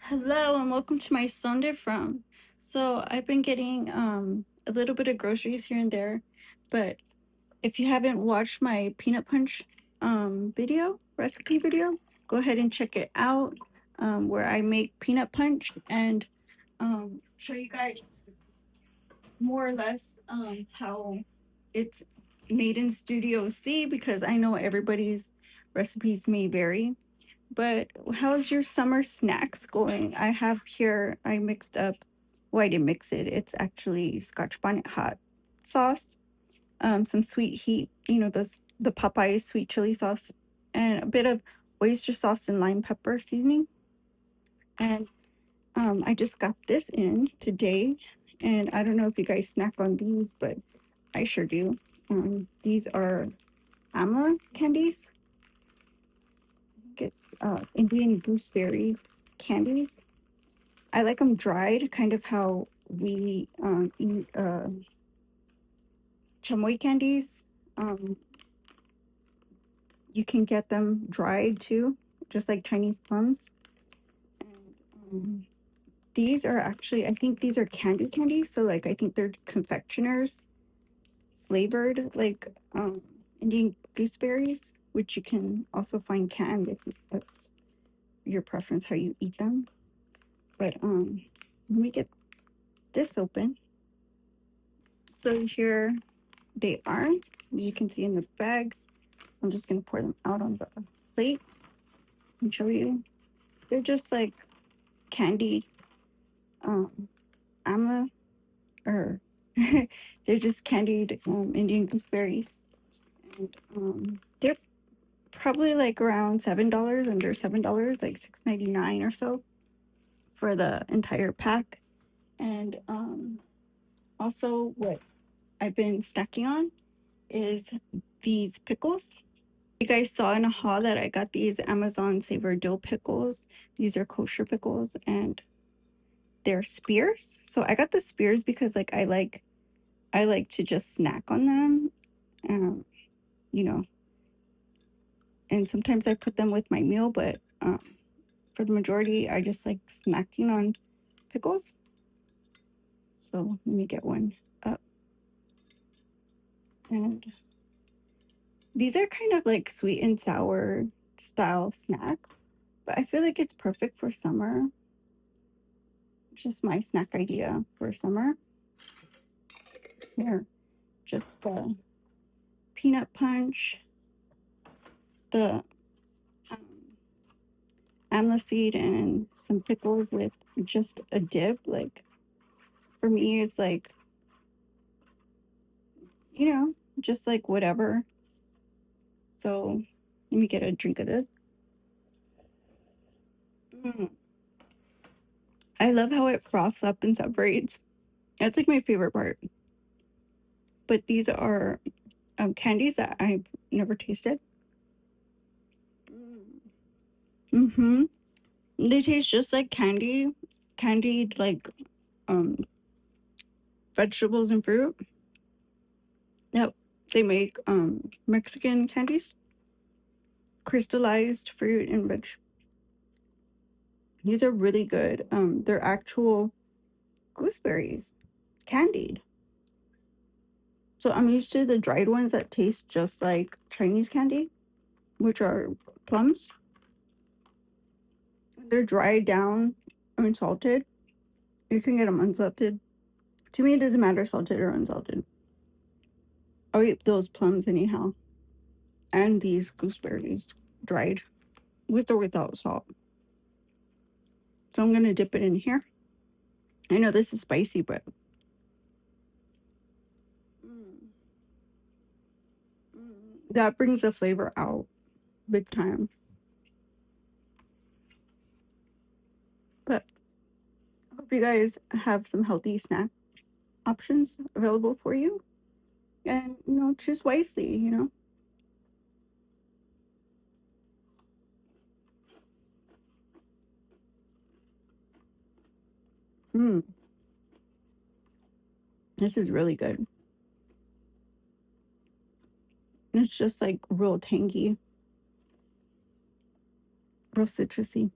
Hello and welcome to my Sunday from. So I've been getting a little bit of groceries here and there, but if you haven't watched my peanut punch recipe video, go ahead and check it out where I make peanut punch and show you guys more or less how it's made in Studio C because I know everybody's recipes may vary. But how's your summer snacks going? I have here, I mixed up, well, I didn't mix it. It's actually Scotch bonnet hot sauce, some sweet heat, the Popeye sweet chili sauce, and a bit of oyster sauce and lime pepper seasoning. And I just got this in today. And I don't know if you guys snack on these, but I sure do. These are amla candies. It's Indian gooseberry candies. I like them dried, kind of how we eat chamoy candies. Um, you can get them dried too, just like Chinese plums. And these are actually, I think these are candies. So like, I think they're confectioners flavored like Indian gooseberries, which you can also find canned if that's your preference how you eat them. But let me get this open. So here they are. You can see in the bag. I'm just gonna pour them out on the plate and show you. They're just like candied um, amla, or they're just candied Indian gooseberries, and they're probably like around $7, under $7, like $6.99 or so for the entire pack. And also, what I've been snacking on is these pickles. You guys saw in a haul that I got these Amazon Savor Dill pickles. These are kosher pickles and they're spears. So I got the spears because like I like to just snack on them. Um, you know, and sometimes I put them with my meal, but for the majority I just like snacking on pickles. So let me get one up. And these are kind of like sweet and sour style snack, but I feel like it's perfect for summer. Just my snack idea for summer. Here, just the peanut punch, the um, amla seed, and some pickles with just a dip. Like for me, it's like, just like whatever. So let me get a drink of this. Mm. I love how it froths up and separates. That's like my favorite part. But these are candies that I've never tasted. Mm-hmm. They taste just like candied like um vegetables and fruit. Yep. They make Mexican candies, crystallized fruit and veg. These are really good. They're actual gooseberries, candied. So I'm used to the dried ones that taste just like Chinese candy, which are plums. They're dried down, unsalted. You can get them unsalted. To me, it doesn't matter salted or unsalted. I'll eat those plums anyhow. And these gooseberries, dried, with or without salt. So I'm gonna dip it in here. I know this is spicy, but mm, that brings the flavor out big time. But I hope you guys have some healthy snack options available for you. And, choose wisely. Mm, this is really good. It's just like real tangy, real citrusy.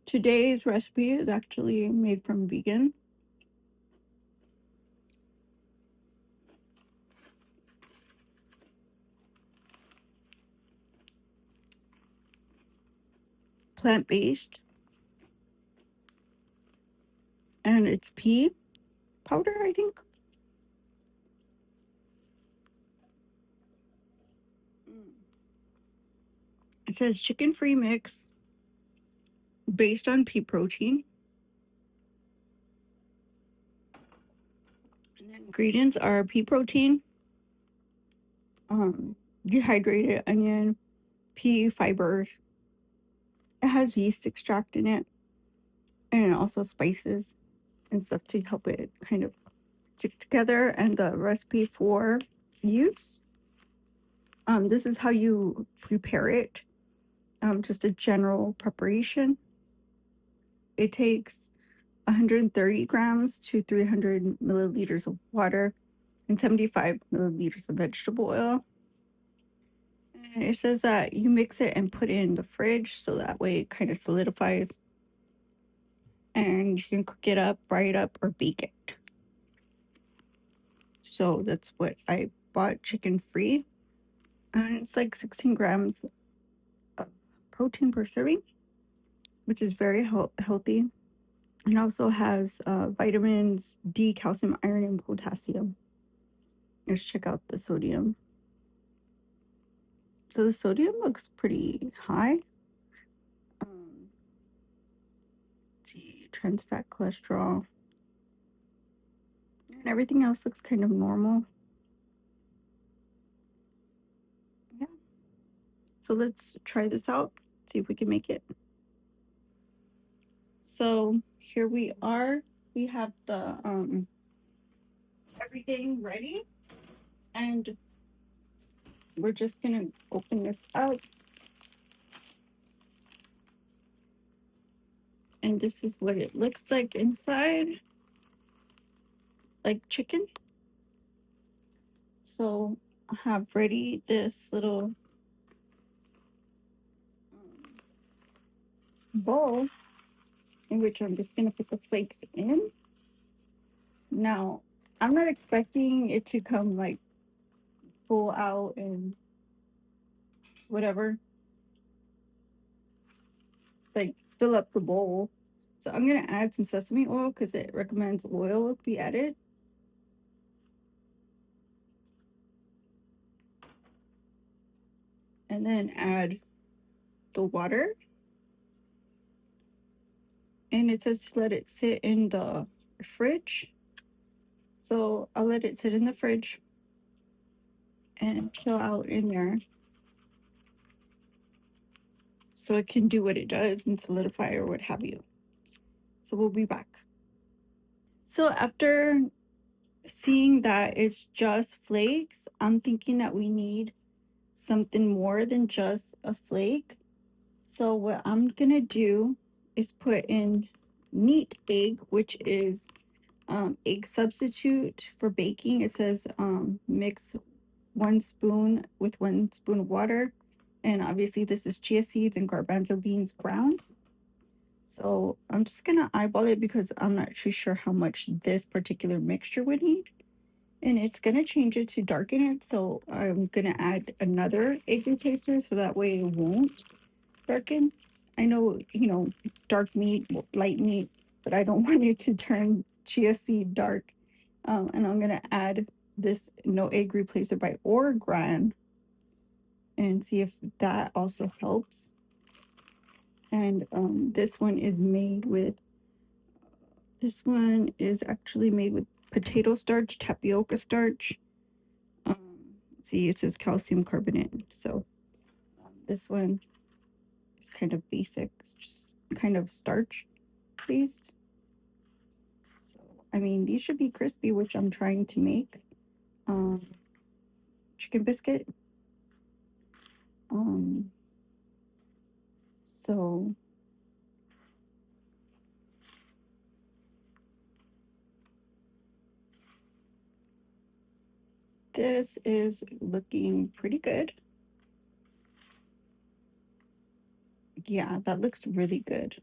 Today's recipe is actually made from vegan. Plant-based. And it's pea powder, I think. It says chicken-free mix based on pea protein. And the ingredients are pea protein, dehydrated onion, pea fibers. It has yeast extract in it, and also spices and stuff to help it kind of stick together. And the recipe for use. This is how you prepare it. Just a general preparation. It takes 130 grams to 300 milliliters of water and 75 milliliters of vegetable oil. And it says that you mix it and put it in the fridge so that way it kind of solidifies. And you can cook it up, fry it up, or bake it. So that's what I bought, chicken free. And it's like 16 grams of protein per serving, which is very healthy. And also has vitamins D, calcium, iron, and potassium. Let's check out the sodium. So the sodium looks pretty high. Let's see, trans fat, cholesterol, and everything else looks kind of normal. Yeah. So let's try this out, see if we can make it. So here we are. We have the everything ready, and we're just gonna open this up. And this is what it looks like inside, like chicken. So I have ready this little bowl in which I'm just gonna put the flakes in. Now, I'm not expecting it to come like full out and whatever, like fill up the bowl. So I'm gonna add some sesame oil because it recommends oil be added. And then add the water. And it says to let it sit in the fridge. So I'll let it sit in the fridge and chill out in there so it can do what it does and solidify or what have you. So we'll be back. So after seeing that it's just flakes, I'm thinking that we need something more than just a flake. So what I'm gonna do is put in neat egg, which is egg substitute for baking. It says mix 1 spoon with 1 spoon of water. And obviously this is chia seeds and garbanzo beans ground. So I'm just gonna eyeball it because I'm not too sure how much this particular mixture would need. And it's gonna change it to darken it. So I'm gonna add another egg taster so that way it won't darken. I know, dark meat, light meat, but I don't want it to turn chia seed dark. And I'm gonna add this no egg replacer by Orgran and see if that also helps. And this one is actually made with potato starch, tapioca starch. See, it says calcium carbonate. So this one is kind of basic. It's just kind of starch based. So, I mean, these should be crispy, which I'm trying to make. Chicken biscuit. So this is looking pretty good. Yeah, that looks really good.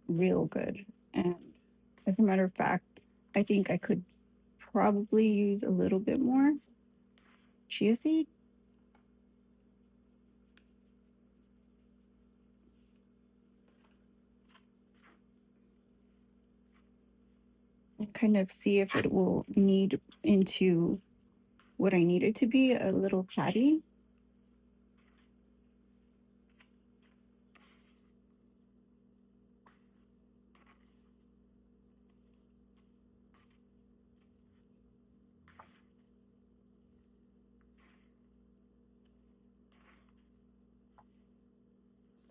real good. And as a matter of fact, I think I could probably use a little bit more chia seed. And kind of see if it will knead into what I need it to be, a little patty.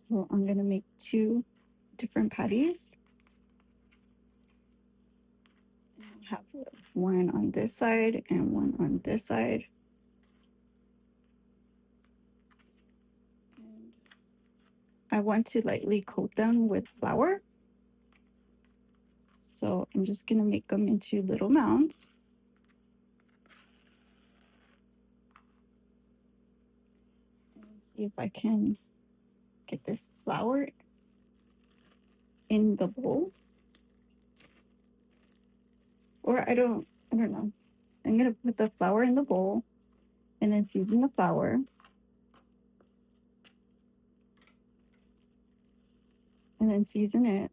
So I'm gonna make 2 different patties. Have one on this side and one on this side. And I want to lightly coat them with flour. So I'm just gonna make them into little mounds. And see if I can get this flour in the bowl. Or I don't know. I'm gonna put the flour in the bowl and then season the flour. And then season it.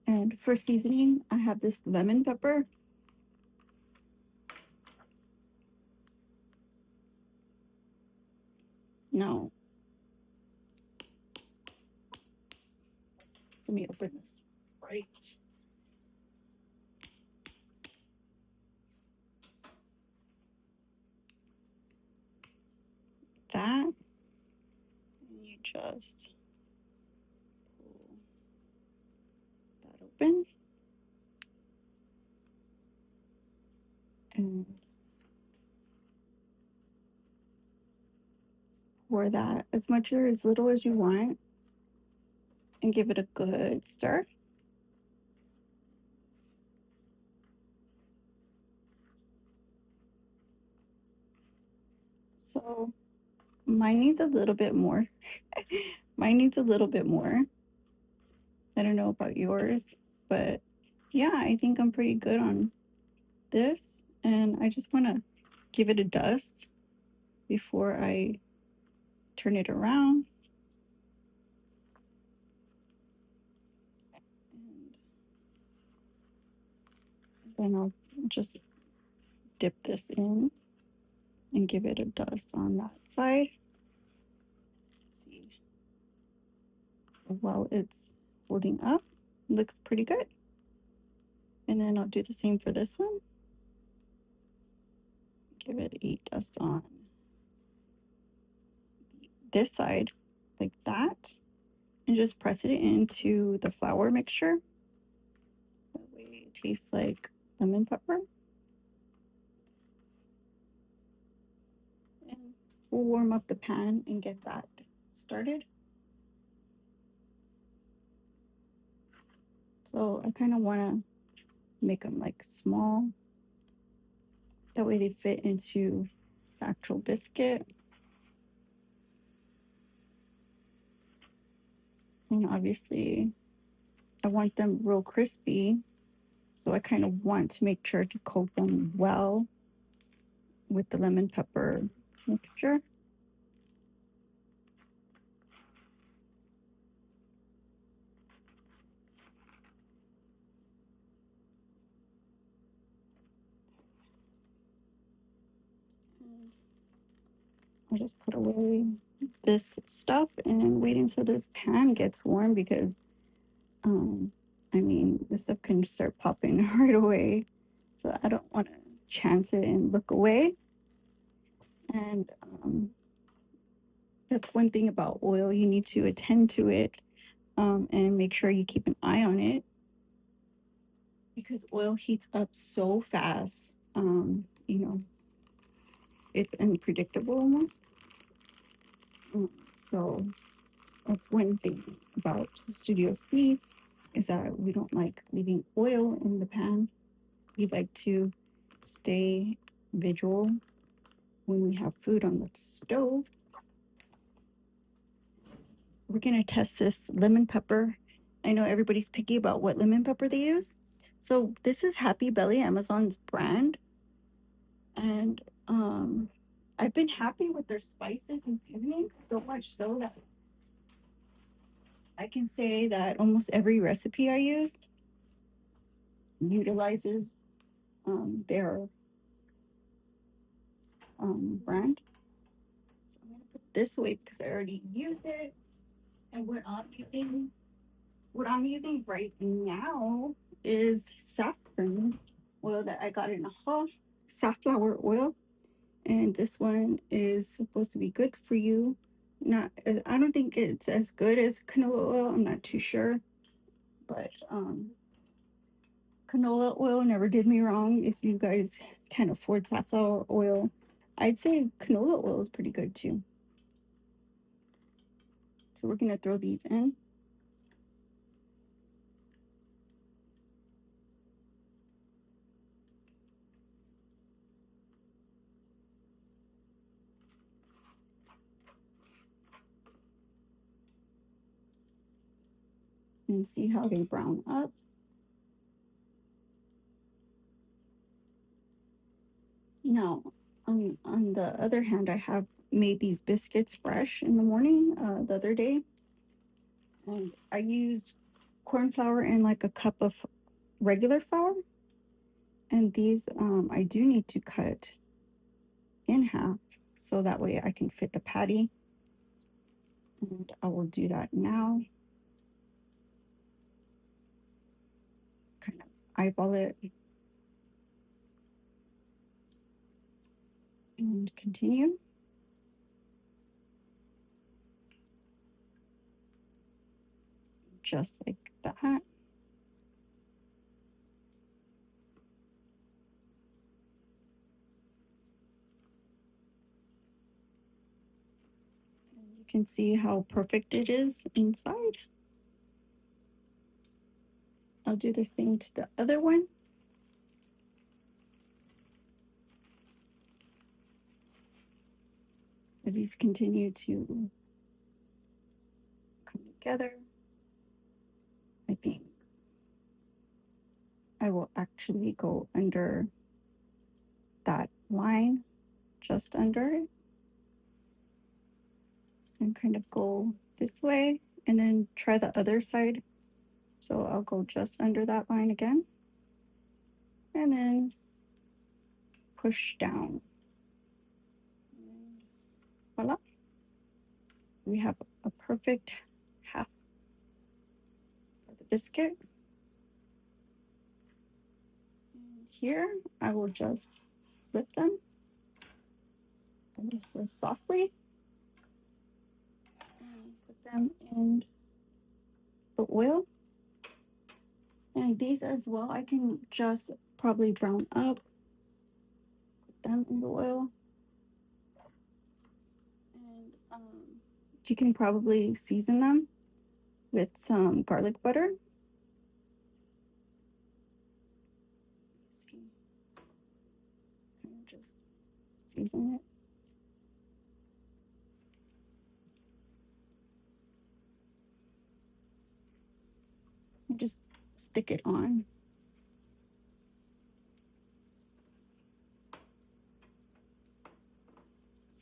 And for seasoning, I have this lemon pepper. No. Let me open this. Right. That. And you just pull that open. And pour that as much or as little as you want and give it a good stir. So mine needs a little bit more. Mine needs a little bit more. I don't know about yours, but yeah, I think I'm pretty good on this. And I just want to give it a dust before I turn it around. And then I'll just dip this in and give it a dust on that side. Let's see. While it's holding up, looks pretty good. And then I'll do the same for this one. Give it a dust on this side like that. And just press it into the flour mixture. That way it tastes like lemon pepper. And we'll warm up the pan and get that started. So I kind of want to make them like small. That way they fit into the actual biscuit. And obviously I want them real crispy. So I kind of want to make sure to coat them well with the lemon pepper mixture. I'll just put away this stuff and wait until this pan gets warm because, I mean, this stuff can start popping right away. So I don't want to chance it and look away. And that's one thing about oil. You need to attend to it and make sure you keep an eye on it because oil heats up so fast. You know, it's unpredictable almost. So that's one thing about Studio C is that we don't like leaving oil in the pan. We like to stay visual when we have food on the stove. We're going to test this lemon pepper. I know everybody's picky about what lemon pepper they use. So this is Happy Belly, Amazon's brand. And I've been happy with their spices and seasonings, so much so that I can say that almost every recipe I use utilizes their brand. So I'm going to put this away because I already used it. And what I'm using right now is saffron oil that I got in a haul, safflower oil. And this one is supposed to be good for you. Not, I don't think it's as good as canola oil. I'm not too sure, but canola oil never did me wrong. If you guys can't afford safflower oil, I'd say canola oil is pretty good too. So we're gonna throw these in. And see how they brown up. Now, on the other hand, I have made these biscuits fresh in the morning the other day. And I used corn flour and like a cup of regular flour. And these I do need to cut in half so that way I can fit the patty. And I will do that now. Kind of eyeball it and continue. Just like that. And you can see how perfect it is inside. I'll do the same to the other one. As these continue to come together, I think I will actually go under that line, just under it, and kind of go this way and then try the other side. So I'll go just under that line again and then push down. And voila. We have a perfect half of the biscuit. And here I will just flip them ever so softly and put them in the oil. And these as well, I can just probably brown up, put them in the oil. And you can probably season them with some garlic butter. Let's see. Kind of just season it. And just stick it on.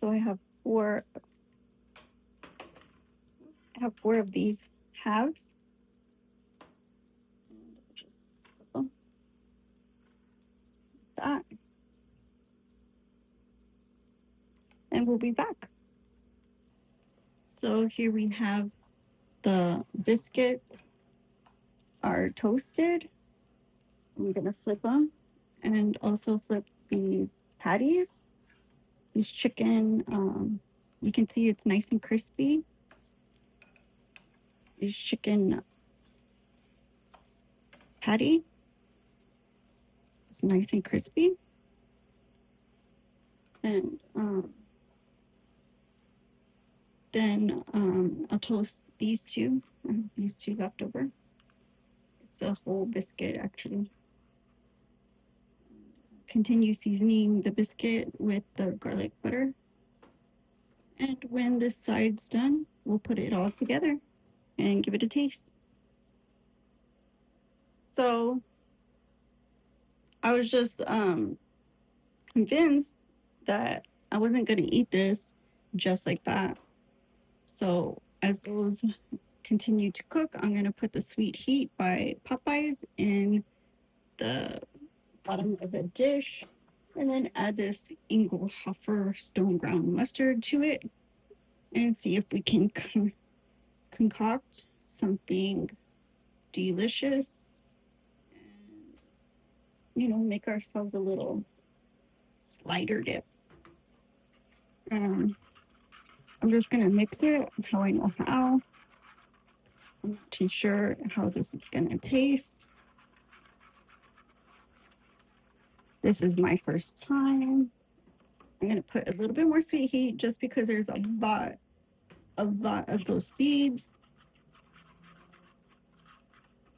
So I have four of these halves. And I'll just flip them like that. And we'll be back. So here we have the biscuits are toasted. I'm gonna flip them and also flip these patties. This chicken, you can see it's nice and crispy. This chicken patty is nice and crispy. And then I'll toast these two. I have these two left over. It's a whole biscuit actually. continue seasoning the biscuit with the garlic butter. And when this side's done, we'll put it all together and give it a taste. So I was just convinced that I wasn't going to eat this just like that. So as those continue to cook, I'm going to put the Sweet Heat by Popeyes in the bottom of a dish and then add this Engelhofer stone ground mustard to it and see if we can concoct something delicious and, make ourselves a little slider dip. I'm just going to mix it how I know how. I'm not too sure how this is going to taste. This is my first time. I'm going to put a little bit more Sweet Heat just because there's a lot of those seeds.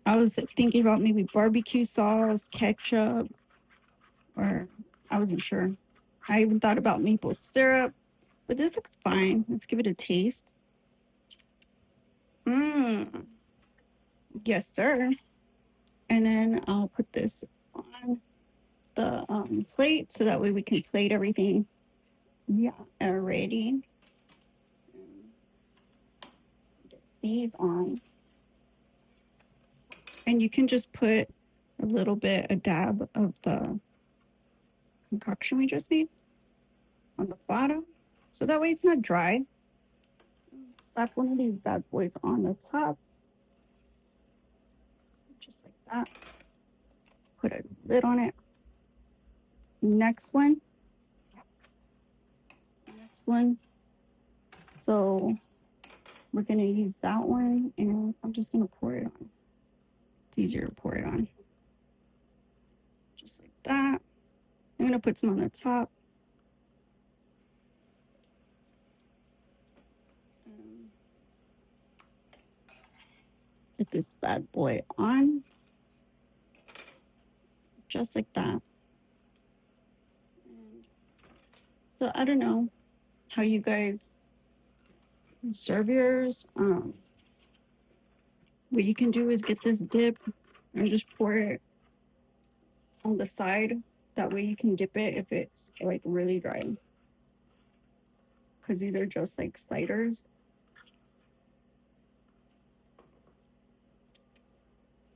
I was thinking about maybe barbecue sauce, ketchup, or I wasn't sure. I even thought about maple syrup, but this looks fine. Let's give it a taste. Yes, sir. And then I'll put this on the plate so that way we can plate everything. Yeah, already. Get these on. And you can just put a dab of the concoction we just made on the bottom. So that way it's not dry. Slap one of these bad boys on the top. Just like that. Put a lid on it. Next one. So we're going to use that one and I'm just going to pour it on. It's easier to pour it on. Just like that. I'm going to put some on the top. Get this bad boy on. Just like that. So I don't know how you guys serve yours. What you can do is get this dip and just pour it on the side. That way you can dip it if it's like really dry. Because these are just like sliders.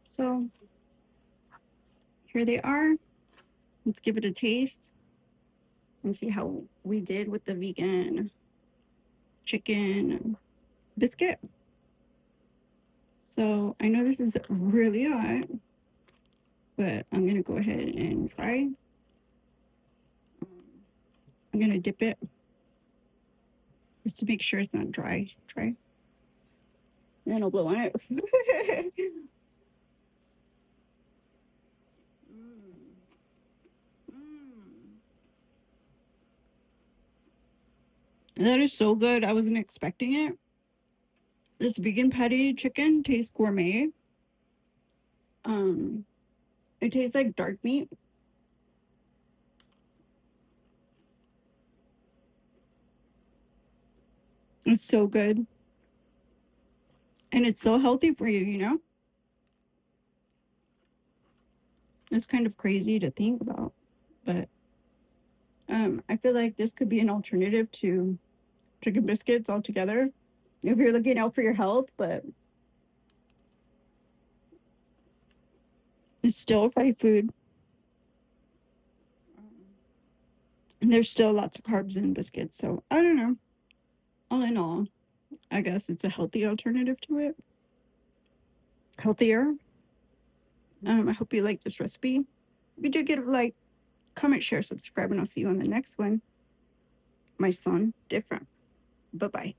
So here they are. Let's give it a taste and see how we did with the vegan chicken biscuit. So I know this is really hot, but I'm going to go ahead and try. I'm going to dip it just to make sure it's not dry. And then I'll blow on it. That is so good. I wasn't expecting it. This vegan patty chicken tastes gourmet. It tastes like dark meat. It's so good. And it's so healthy for you, It's kind of crazy to think about. But I feel like this could be an alternative to chicken biscuits altogether if you're looking out for your health, but it's still fried food. And there's still lots of carbs in biscuits. So I don't know. All in all, I guess it's a healthy alternative to it. Healthier. I hope you like this recipe. If you do, give a like, comment, share, subscribe, and I'll see you on the next one. My son, different. Bye-bye.